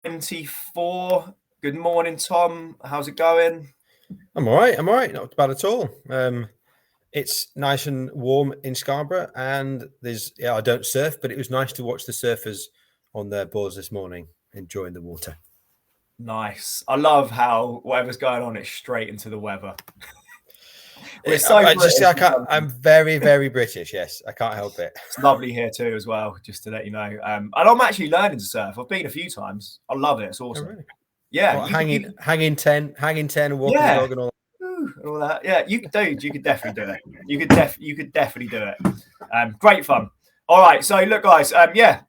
24. Good morning, Tom. How's it going? I'm all right. Not bad at all. It's nice and warm in Scarborough, and I don't surf, but it was nice to watch the surfers on their boards this morning, enjoying the water. Nice. I love how whatever's going on, it's straight into the weather. We're so British. I'm very, very British. Yes, I can't help it. It's lovely here too, as well. Just to let you know, and I'm actually learning to surf. I've been a few times. I love it. It's awesome. Oh, really? Yeah, well, hanging 10, and walking the dog and all. And all that. Yeah, you could definitely do it. You could definitely do it. Great fun. All right, so look, guys.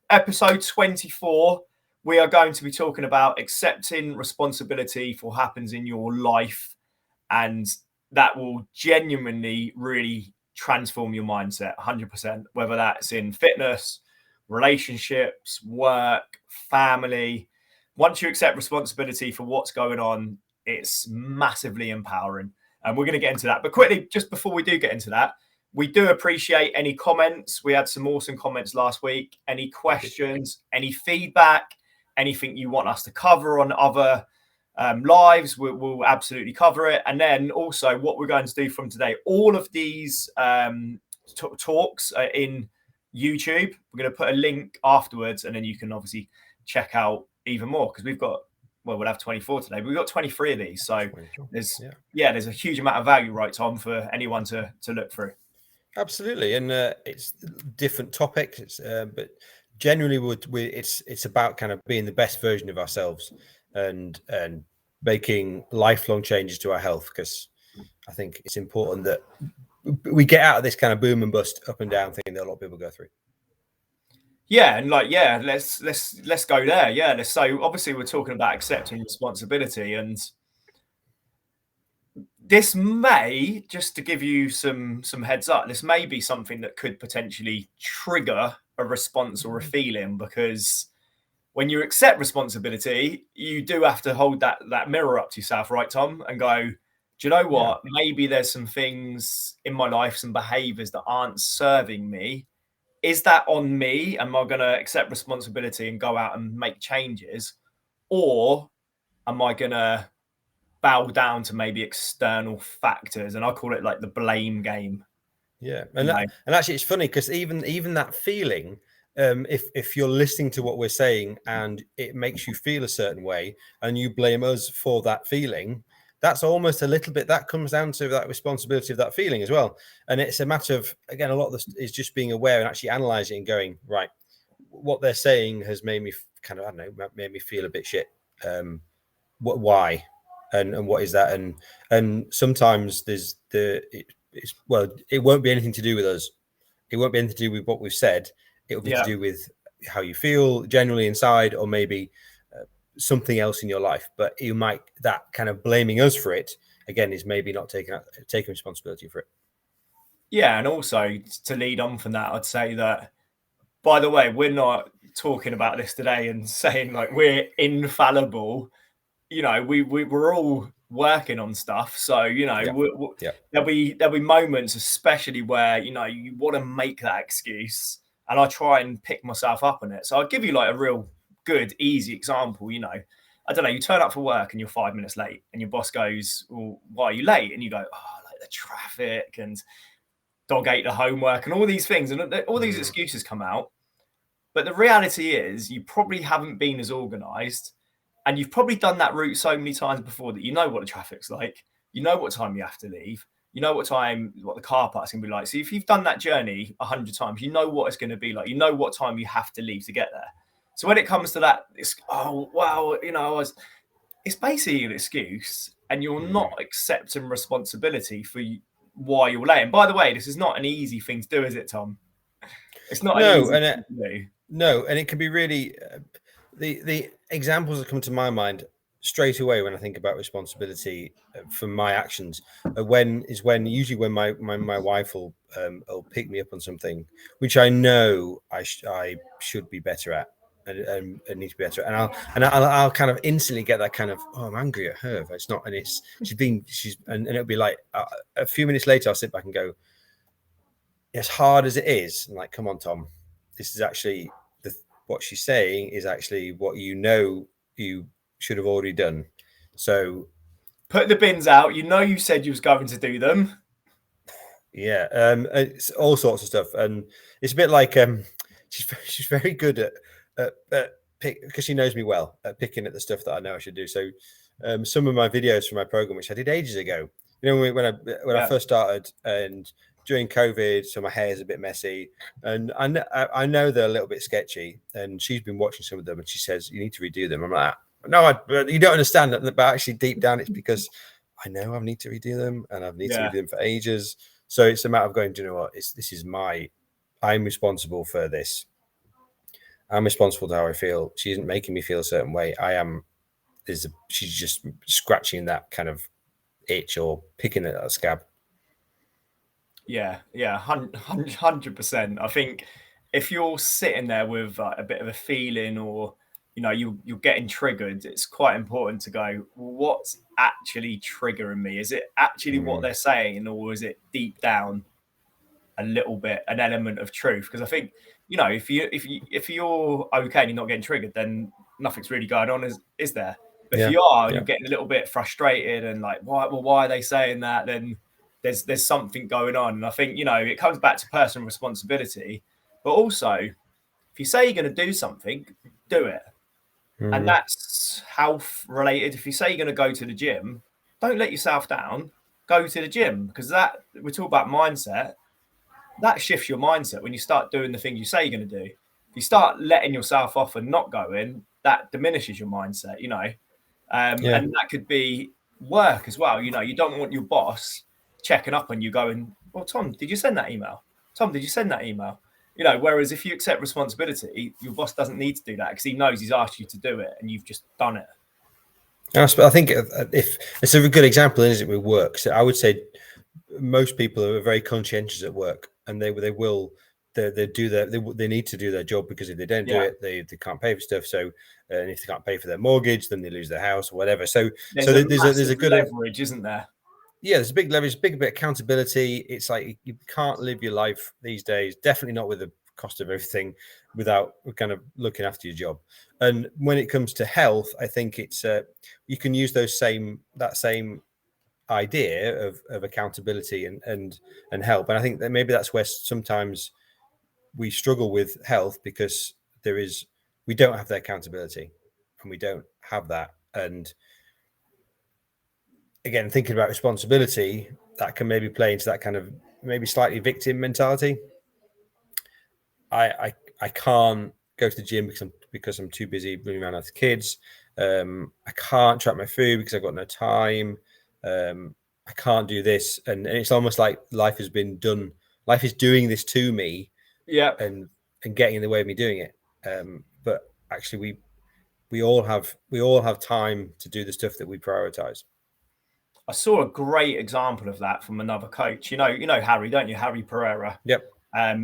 Episode 24. We are going to be talking about accepting responsibility for what happens in your life, and that will genuinely really transform your mindset 100%, whether that's in fitness, relationships, work, family. Once you accept responsibility for what's going on, it's massively empowering. And we're going to get into that. But quickly, just before we do get into that, we do appreciate any comments. We had some awesome comments last week. Any questions, any feedback, anything you want us to cover on other lives, we'll absolutely cover it. And then also what we're going to do from today, all of these talks are in YouTube. We're going to put a link afterwards, and then you can obviously check out even more, because we'll have 24 today, but we've got 23 of these. So there's a huge amount of value, right, Tom, for anyone to look through. Absolutely. And it's different topics, but generally it's about kind of being the best version of ourselves and making lifelong changes to our health, because I think it's important that we get out of this kind of boom and bust, up and down thing that a lot of people go through. Yeah, and let's go there. Yeah, so obviously we're talking about accepting responsibility, and this may, just to give you some heads up, this may be something that could potentially trigger a response or a feeling, because when you accept responsibility, you do have to hold that mirror up to yourself, right, Tom, and go, do you know what? Yeah. Maybe there's some things in my life, some behaviors that aren't serving me. Is that on me? Am I going to accept responsibility and go out and make changes? Or am I going to bow down to maybe external factors? And I call it like the blame game. Yeah. And actually it's funny, because even that feeling, if you're listening to what we're saying and it makes you feel a certain way and you blame us for that feeling, that's almost a little bit, that comes down to that responsibility of that feeling as well. And it's a matter of, again, a lot of this is just being aware and actually analyzing and going, right, what they're saying has made me kind of, made me feel a bit shit. Why? And what is that? And sometimes it won't be anything to do with us. It won't be anything to do with what we've said. It will be to do with how you feel generally inside, or maybe something else in your life. But that kind of blaming us for it, again, is maybe not taking responsibility for it. Yeah, and also to lead on from that, I'd say that, by the way, we're not talking about this today and saying like we're infallible. You know, we're all working on stuff. So, you know, there'll be moments, especially where, you know, you want to make that excuse, and I try and pick myself up on it. So I'll give you like a real good, easy example. You know, I don't know, you turn up for work and you're 5 minutes late, and your boss goes, well, why are you late? And you go, oh, like the traffic and dog ate the homework and all these things. And all these excuses come out. But the reality is you probably haven't been as organized, and you've probably done that route so many times before that you know what the traffic's like. You know what time you have to leave. You know what the car park's going to be like. So if you've done that journey 100 times, you know what it's going to be like. You know what time you have to leave to get there. So when it comes to that, it's, oh, wow, you know, it's basically an excuse, and you're not accepting responsibility for why you're late. And by the way, this is not an easy thing to do, is it, Tom? It's not an easy thing to do. No, and it can be really... The examples that come to my mind straight away when I think about responsibility for my actions usually when my wife will pick me up on something which I know I should be better at and need to be better at, and I'll kind of instantly get that kind of, oh, I'm angry at her. It's not, and and it'll be like a few minutes later I'll sit back and go, as hard as it is, I'm like, come on, Tom, this is actually what she's saying is actually what you know you should have already done. So put the bins out. You said you was going to do them. Yeah, it's all sorts of stuff, and it's a bit like she's very good at because she knows me well at picking at the stuff that I know I should do. So some of my videos from my program, which I did ages ago, when I first started, and during COVID, so my hair is a bit messy, and I know they're a little bit sketchy, and she's been watching some of them, and she says you need to redo them. I'm like, no, you don't understand that, but actually deep down, it's because I know I need to redo them, and I've needed to redo them for ages. So it's a matter of going, do you know what? I'm responsible for this. I'm responsible for how I feel. She isn't making me feel a certain way. She's just scratching that kind of itch or picking at that scab. Yeah, 100%. I think if you're sitting there with a bit of a feeling, or you're getting triggered, it's quite important to go, what's actually triggering me? Is it actually what they're saying, or is it deep down a little bit an element of truth? Because I think if you're okay and you're not getting triggered, then nothing's really going on, is there? But if you are, you're getting a little bit frustrated and like, why are they saying that? Then there's something going on. And I think it comes back to personal responsibility, but also if you say you're going to do something, do it. And that's health related. If you say you're going to go to the gym, don't let yourself down. Go to the gym, because that, we're talking about mindset. That shifts your mindset when you start doing the things you say you're going to do. If you start letting yourself off and not going, that diminishes your mindset, And that could be work as well. You don't want your boss checking up on you going, well, Tom, did you send that email? Tom, did you send that email? Whereas if you accept responsibility, your boss doesn't need to do that because he knows he's asked you to do it and you've just done it. I think if it's a good example, isn't it, with work? So I would say most people are very conscientious at work, and they need to do their job, because if they don't do it, they can't pay for stuff. So and if they can't pay for their mortgage, then they lose their house or whatever. So there's a good leverage, isn't there? Yeah, there's a big leverage, big bit of accountability. It's like you can't live your life these days, definitely not with the cost of everything, without kind of looking after your job. And when it comes to health, I think it's you can use that same idea of accountability and help. And I think that maybe that's where sometimes we struggle with health, because we don't have the accountability, and we don't have that. And again, thinking about responsibility, that can maybe play into that kind of maybe slightly victim mentality. I can't go to the gym because I'm too busy running around after kids. I can't track my food because I've got no time. I can't do this, and it's almost like life has been done. Life is doing this to me, and getting in the way of me doing it. But actually, we all have time to do the stuff that we prioritize. I saw a great example of that from another coach. You know Harry, don't you? Harry Pereira. Yep.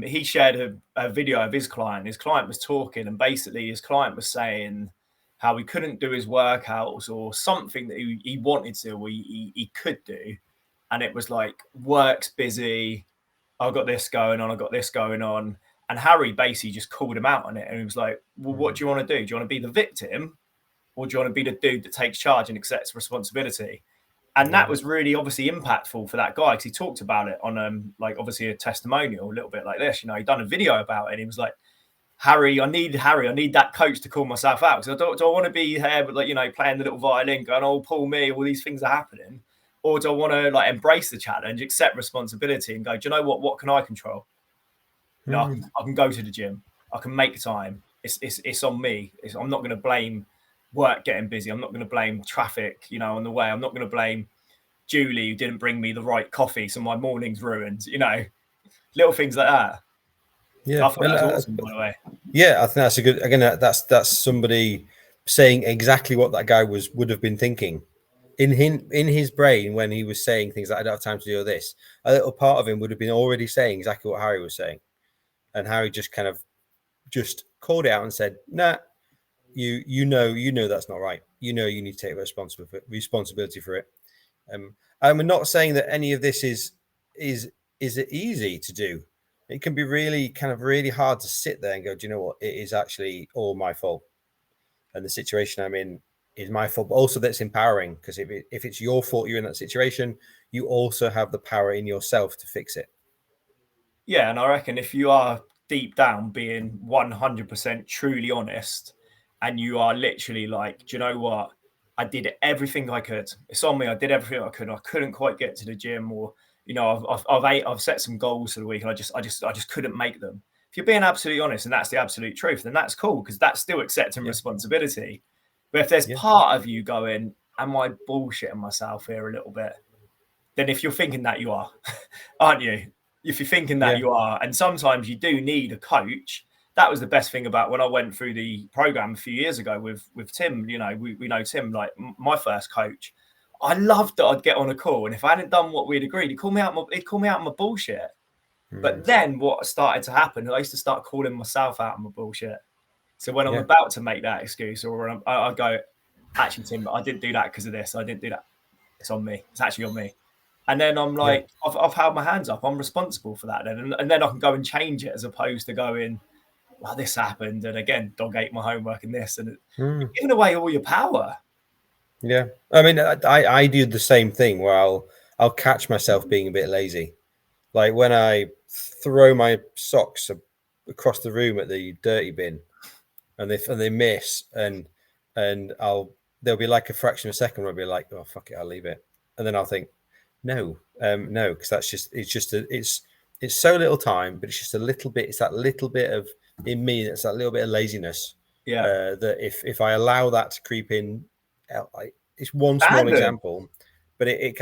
He shared a video of his client. His client was talking, and basically his client was saying how he couldn't do his workouts or something that he wanted to, or he could do. And it was like, work's busy. I've got this going on. I've got this going on. And Harry basically just called him out on it. And he was like, well, what do you want to do? Do you want to be the victim, or do you want to be the dude that takes charge and accepts responsibility? And that was really obviously impactful for that guy, because he talked about it on like obviously a testimonial, a little bit like this. He'd done a video about it, and he was like, Harry, I need that coach to call myself out, because do I want to be here with, like, playing the little violin, going, oh, pull me, all these things are happening, or do I want to like embrace the challenge, accept responsibility, and go, do you know what can I control? I can go to the gym, I can make time. It's on me. I'm not going to blame work getting busy. I'm not going to blame traffic, on the way. I'm not going to blame Julie, who didn't bring me the right coffee, so my morning's ruined. Little things like that. Yeah, I thought that was awesome, by the way. Yeah, I think that's a good. Again, that's somebody saying exactly what that guy would have been thinking in his brain when he was saying things like, I don't have time to do all this. A little part of him would have been already saying exactly what Harry was saying, and Harry just kind of just called it out and said, nah, you know that's not right. You need to take responsibility for it. And we're not saying that any of this is easy to do. It can be really hard to sit there and go, do you know what? It is actually all my fault. And the situation I'm in is my fault, but also that's empowering, because if it's your fault, you're in that situation, you also have the power in yourself to fix it. Yeah, and I reckon if you are deep down being 100% truly honest, and you are literally like, do you know what? I did everything I could. It's on me. I did everything I could. I couldn't quite get to the gym, or I've set some goals for the week, and I just couldn't make them. If you're being absolutely honest, and that's the absolute truth, then that's cool, because that's still accepting responsibility. But if there's part of you going, am I bullshitting myself here a little bit? Then if you're thinking that, you are, aren't you? If you're thinking that, you are. And sometimes you do need a coach. That was the best thing about when I went through the program a few years ago with Tim. You know, we know Tim, like my first coach. I loved that I'd get on a call, and if I hadn't done what we'd agreed, he'd call me out my bullshit. But then what started to happen, I used to start calling myself out on my bullshit. So when I'm about to make that excuse, or I go, actually, Tim, I didn't do that because of this. I didn't do that. It's on me. It's actually on me. And then I'm like, I've held my hands up. I'm responsible for that then. And then I can go and change it, as opposed to going, well, this happened. And again, dog ate my homework and this. And you're giving away all your power. Yeah. I mean, I do the same thing where I'll catch myself being a bit lazy. Like when I throw my socks across the room at the dirty bin and they miss, and there'll be like a fraction of a second where I'll be like, oh, fuck it, I'll leave it. And then I'll think, no, because it's so little time, but it's just a little bit. It's that little bit of in me. That's that little bit of laziness. Yeah. That if I allow that to creep in, it's one small example, but it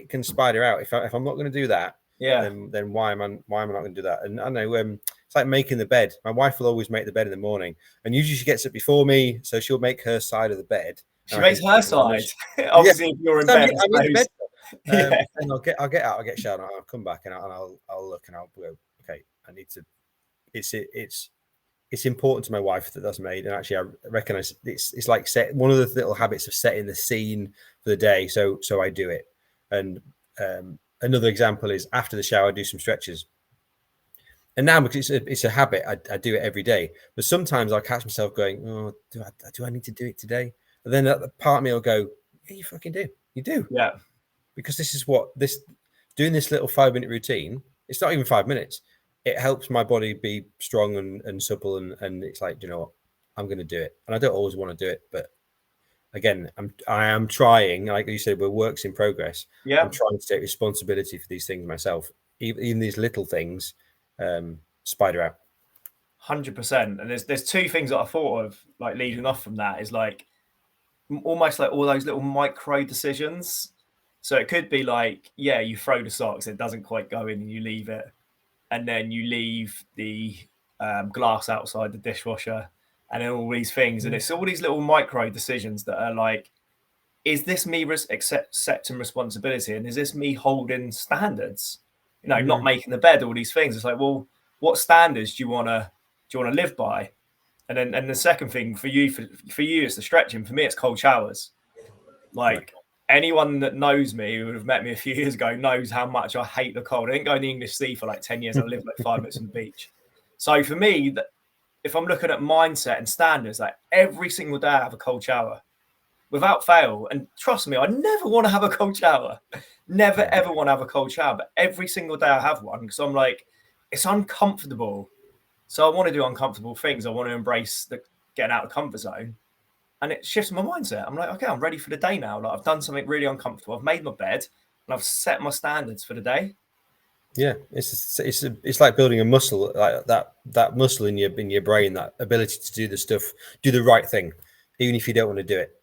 can spider out. If I'm not going to do that, then why am I not going to do that? And I know it's like making the bed. My wife will always make the bed in the morning, and usually she gets it before me, so she'll make her side of the bed. She makes her side. Obviously, if you're in bed. I'm in bed. And I'll get out, I'll get showered, and I'll come back and I'll look and I'll go, okay, I need to. It's important to my wife that that's made, and actually I recognize it's like one of the little habits of setting the scene for the day. So I do it. And another example is after the shower, I do some stretches. And now, because it's a habit, I do it every day. But sometimes I'll catch myself going, oh, do I need to do it today? And then part of me will go, yeah, you fucking do. You do. Yeah. Because this is doing this little 5-minute routine. It's not even 5 minutes. It helps my body be strong and supple. And it's like, you know what, I'm going to do it. And I don't always want to do it, but again, I am trying. Like you said, we're works in progress. Yeah. I'm trying to take responsibility for these things myself. Even these little things spider out. 100%. And there's two things that I thought of, like leading off from that, is like almost like all those little micro decisions. So it could be like, yeah, you throw the socks, it doesn't quite go in, and you leave it, and then you leave the glass outside the dishwasher, and then all these things, and it's all these little micro decisions that are like, is this me accepting responsibility, and is this me holding standards? You know, not making the bed, all these things. It's like, well, what standards do you want to live by? And then the second thing for you is the stretching. For me, it's cold showers. Like anyone that knows me, who would have met me a few years ago, knows how much I hate the cold. I didn't go in the English Sea for like 10 years. I lived like 5 minutes on the beach. So for me, if I'm looking at mindset and standards, like every single day I have a cold shower without fail. And trust me, I never want to have a cold shower. Never, ever want to have a cold shower. But every single day I have one, because I'm like, it's uncomfortable. So I want to do uncomfortable things. I want to embrace the getting out of the comfort zone. And it shifts my mindset. I'm like, okay, I'm ready for the day now. Like I've done something really uncomfortable. I've made my bed and I've set my standards for the day. Yeah, it's like building a muscle, like that muscle in your brain, that ability to do the stuff, do the right thing, even if you don't want to do it.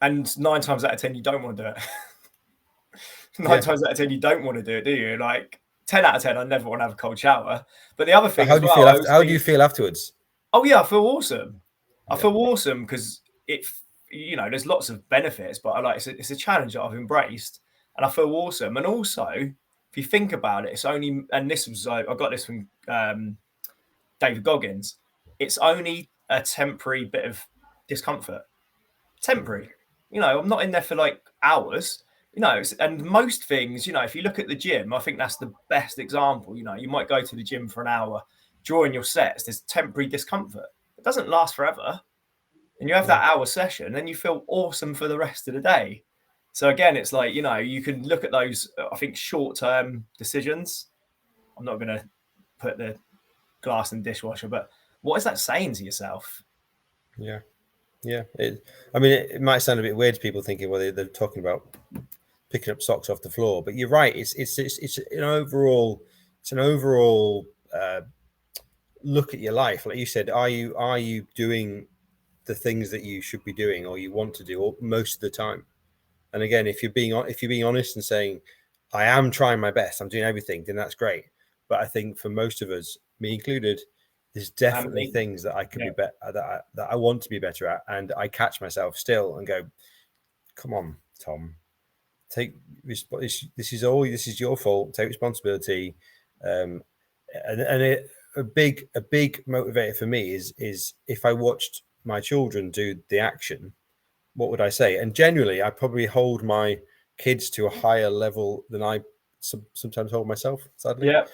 And 9 times out of 10, you don't want to do it. 9 times out of 10, you don't want to do it, do you? Like 10 out of 10, I never want to have a cold shower. But the other thing, how do you feel afterwards? Oh yeah, I feel awesome. I feel awesome because there's lots of benefits, but it's a challenge that I've embraced, and I feel awesome. And also, if you think about it, it's only, and this was I got this from David Goggins. It's only a temporary bit of discomfort. Temporary. I'm not in there for like hours. And most things, if you look at the gym, I think that's the best example. You might go to the gym for an hour, during your sets, there's temporary discomfort. It doesn't last forever. and you have that hour session, then you feel awesome for the rest of the day. So again, it's like, you know, you can look at those, I think, short-term decisions. I'm not going to put the glass in the dishwasher, but what is that saying to yourself? Yeah. It might sound a bit weird to people thinking, well, they're talking about picking up socks off the floor, but you're right. It's an overall look at your life. Like you said, are you doing the things that you should be doing or you want to do most of the time? And again, if you're being honest and saying, I am trying my best, I'm doing everything, then that's great. But I think for most of us, me included, there's definitely things that I could be better, that I want to be better at, and I catch myself still and go, "Come on, Tom, take this is your fault. Take responsibility." A big motivator for me is if I watched my children do the action, what would I say? And generally, I probably hold my kids to a higher level than I sometimes hold myself, sadly. Yeah.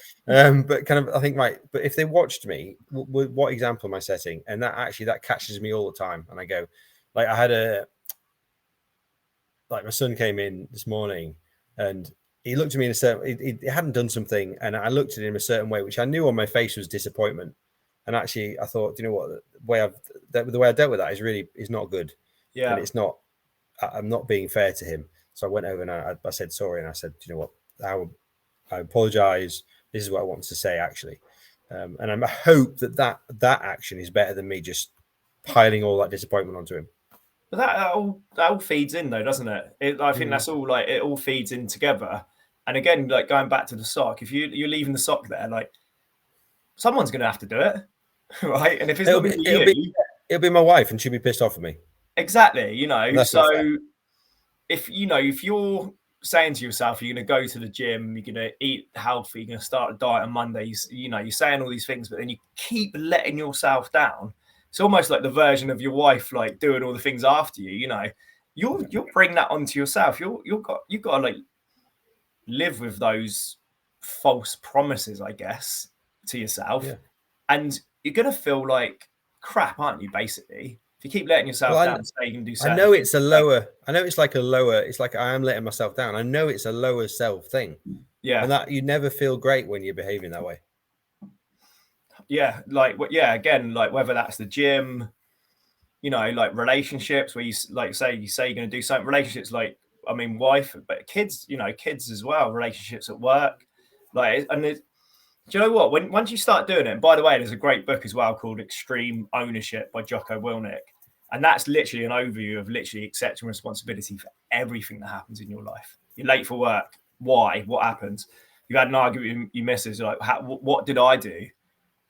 But kind of, I think, right. But if they watched me, what example am I setting? And that catches me all the time. And I go, like, I had my son came in this morning and he looked at me in a certain, he hadn't done something. And I looked at him a certain way, which I knew on my face was disappointment. And actually, I thought, you know what, the way I dealt with that is not good. Yeah. And I'm not being fair to him. So I went over and I said sorry, and I said, you know what, I apologize. This is what I wanted to say, actually. And I hope that action is better than me just piling all that disappointment onto him. But that all feeds in, though, doesn't it? I think that's all, like, it all feeds in together. And again, like, going back to the sock, if you're leaving the sock there, like, someone's going to have to do it, right? And if it's it'll be my wife, and she'll be pissed off at me. Exactly, you know. So if you're saying to yourself, you're going to go to the gym, you're going to eat healthy, you're going to start a diet on Mondays, you're saying all these things, but then you keep letting yourself down. It's almost like the version of your wife, like, doing all the things after you. You'll bring that onto yourself. You've got to, like, live with those false promises, I guess, to yourself, and you're going to feel like crap, aren't you? Basically, if you keep letting yourself down, so you can do. I know it's it's like I am letting myself down. I know it's a lower self thing. Yeah, and that you never feel great when you're behaving that way. Yeah, again, like, whether that's the gym, like relationships, where you say you're going to do something. Relationships, like, I mean, wife, but kids, kids as well. Relationships at work, like, and do you know what? Once you start doing it, and by the way, there's a great book as well called Extreme Ownership by Jocko Willink. And that's literally an overview of literally accepting responsibility for everything that happens in your life. You're late for work. Why? What happens? You had an argument with your missus. Like, what did I do?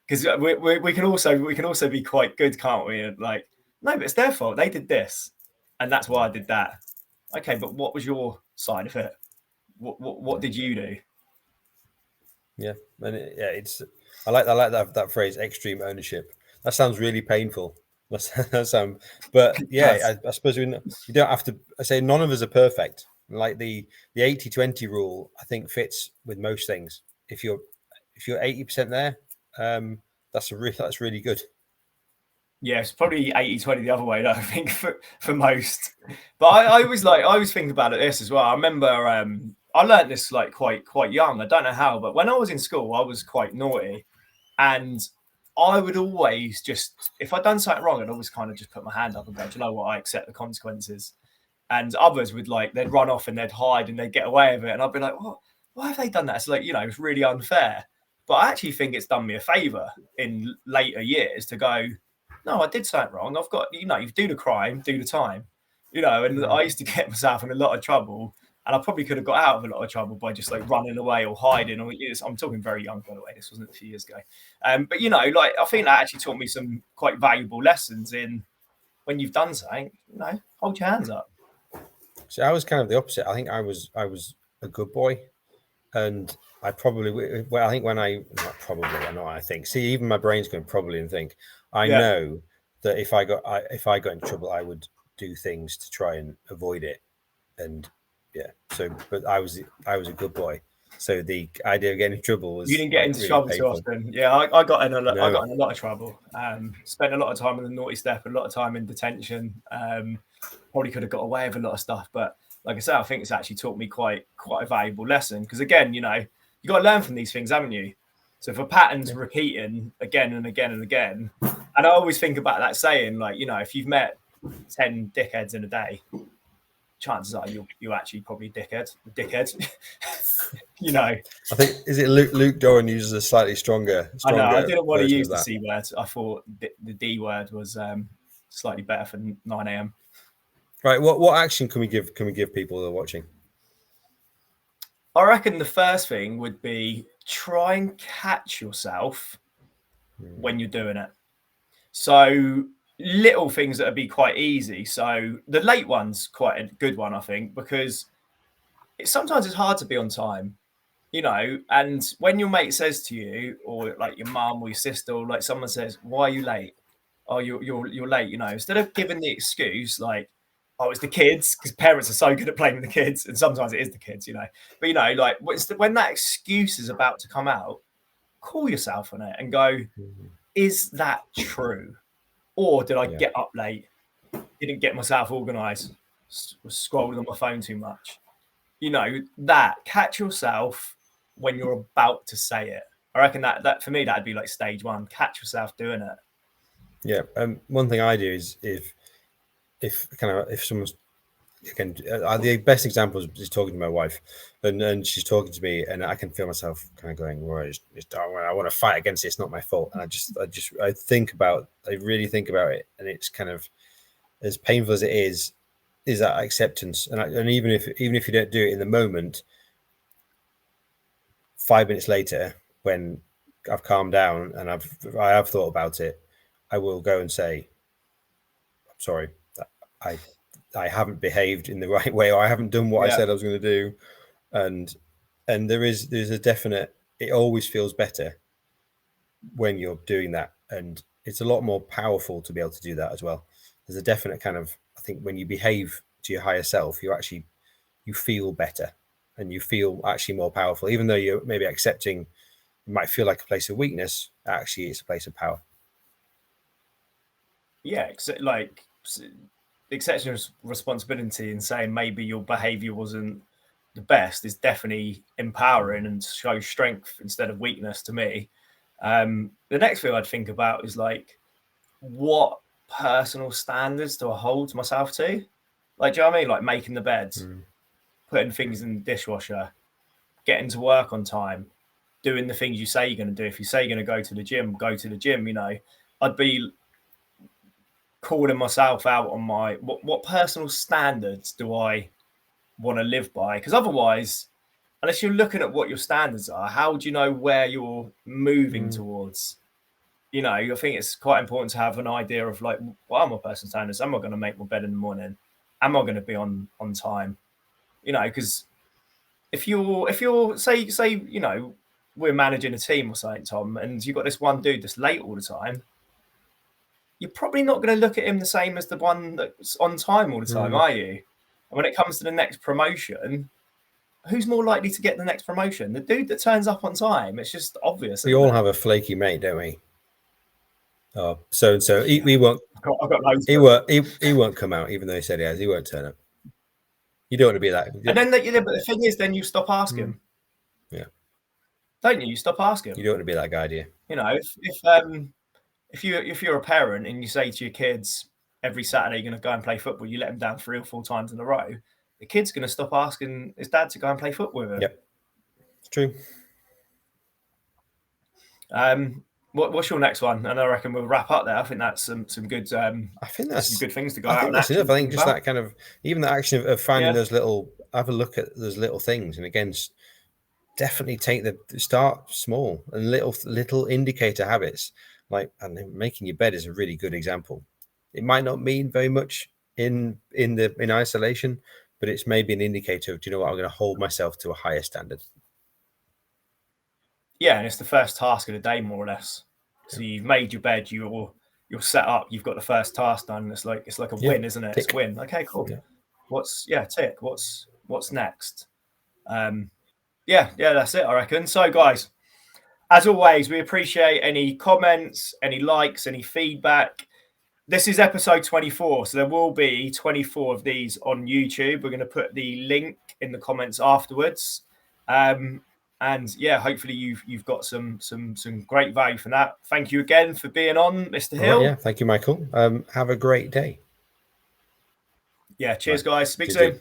Because we can also be quite good, can't we? And like, no, but it's their fault. They did this, and that's why I did that. Okay, but what was your side of it? What did you do? Yeah, and I like that phrase, extreme ownership. That sounds really painful. But yeah, I suppose you don't have to. I say none of us are perfect. Like the 80-20 rule, I think fits with most things. If you're 80% there, that's really good. Yeah, it's probably 80-20 the other way, though, I think, for most. But I always think about it this as well. I remember I learned this, like, quite young. I don't know how, but when I was in school, I was quite naughty, and I would always just, if I'd done something wrong, I'd always kind of just put my hand up and go, do you know what, I accept the consequences. And others would, like, they'd run off and they'd hide and they'd get away with it. And I'd be like, what? Why have they done that? It's like, it's really unfair. But I actually think it's done me a favor in later years to go, no, I did something wrong. I've got, you do the crime, do the time, and I used to get myself in a lot of trouble. And I probably could have got out of a lot of trouble by just, like, running away or hiding. Or I'm talking very young, by the way. This wasn't a few years ago. But, like, I think that actually taught me some quite valuable lessons in when you've done something, hold your hands up. So I was kind of the opposite. I think I was a good boy. And I probably, well, I think when I, not probably, I know, I think, see, even my brain's going probably and think, I know that if I got in trouble, I would do things to try and avoid it. And yeah, so, but I was a good boy. So the idea of getting in trouble was you didn't get into really trouble painful. too often. Yeah, I got in a lot. I No. got in a lot of trouble. Spent a lot of time on the naughty step, a lot of time in detention. Probably could have got away with a lot of stuff, but like I said, I think it's actually taught me quite a valuable lesson. Because again, you got to learn from these things, haven't you? So if a pattern's repeating again and again and again, and I always think about that saying, like, if you've met 10 dickheads in a day, chances are you're actually probably dickhead. I think, is it Luke Doran uses a slightly stronger I know, I didn't want to use the that. C word. I thought the D word was slightly better for 9 a.m. Right. What action can we give people that are watching? I reckon the first thing would be try and catch yourself when you're doing it. So little things that would be quite easy. So the late one's quite a good one, I think, because sometimes it's hard to be on time, and when your mate says to you, or like your mum or your sister, or like someone says, "Why are you late?" "Oh, you're late," instead of giving the excuse like, "Oh, it's the kids," because parents are so good at blaming the kids, and sometimes it is the kids, But like when that excuse is about to come out, call yourself on it and go, "Is that true? Or did I get up late? Didn't get myself organised? Was scrolling on my phone too much?" That catch yourself when you're about to say it. I reckon that for me that'd be like stage one. Catch yourself doing it. Yeah. One thing I do is if someone's, again, the best example is talking to my wife, and she's talking to me, and I can feel myself kind of going, "Well, I want to fight against it. It's not my fault." And I really think about it, and it's kind of, as painful as it is that acceptance, and even if you don't do it in the moment, 5 minutes later, when I've calmed down and I have thought about it, I will go and say, "I'm sorry, I haven't behaved in the right way, or I haven't done what I said I was going to do," and there's a definite. It always feels better when you're doing that, and it's a lot more powerful to be able to do that as well. There's a definite kind of, I think, when you behave to your higher self, you feel better, and you feel actually more powerful, even though you're maybe accepting. It might feel like a place of weakness. Actually, it's a place of power. Yeah, like accepting responsibility and saying maybe your behavior wasn't the best is definitely empowering and shows strength instead of weakness to me. The next thing I'd think about is like, what personal standards do I hold myself to? Like, do you know what I mean? Like making the beds, putting things in the dishwasher, getting to work on time, doing the things you say you're going to do. If you say you're going to go to the gym, go to the gym. I'd be calling myself out on my what personal standards do I want to live by? Because otherwise, unless you're looking at what your standards are, how do you know where you're moving towards? I think it's quite important to have an idea of like, what are my personal standards? Am I going to make my bed in the morning? Am I going to be on time? Because if you're say we're managing a team or something, Tom, and you've got this one dude that's late all the time, you're probably not going to look at him the same as the one that's on time all the time, are you? And when it comes to the next promotion, who's more likely to get the next promotion? The dude that turns up on time. It's just obvious. We all have a flaky mate, don't we? Oh, so he won't. I've got loads. He won't come out, even though he said he has. He won't turn up. You don't want to be that. And then, but the thing is, then you stop asking. Yeah. Don't you? You stop asking. You don't want to be that guy, do you? If you're a parent and you say to your kids every Saturday you're going to go and play football, you let them down 3 or 4 times in a row, the kid's going to stop asking his dad to go and play football with him. Yep, it's true. What's your next one? And I reckon we'll wrap up there. I think that's some good. I think that's some good things to go out. I think that's enough. I think just that kind of, even the action of finding those little, have a look at those little things, and again, definitely start small and little indicator habits. Like, and making your bed is a really good example. It might not mean very much in isolation, but it's maybe an indicator of, do you know what, I'm going to hold myself to a higher standard. Yeah, and it's the first task of the day, more or less. So you've made your bed, you're set up, you've got the first task done. It's like a win, isn't it? Tick. It's a win. Okay, cool. Yeah. Tick. What's next? Yeah, that's it, I reckon. So, guys, as always, we appreciate any comments, any likes, any feedback. This is episode 24, so there will be 24 of these on YouTube. We're going to put the link in the comments afterwards. And yeah, hopefully you've got some great value from that. Thank you again for being on, Mr. Hill. Yeah, thank you, Michael. Have a great day. Yeah, cheers, guys. Speak soon.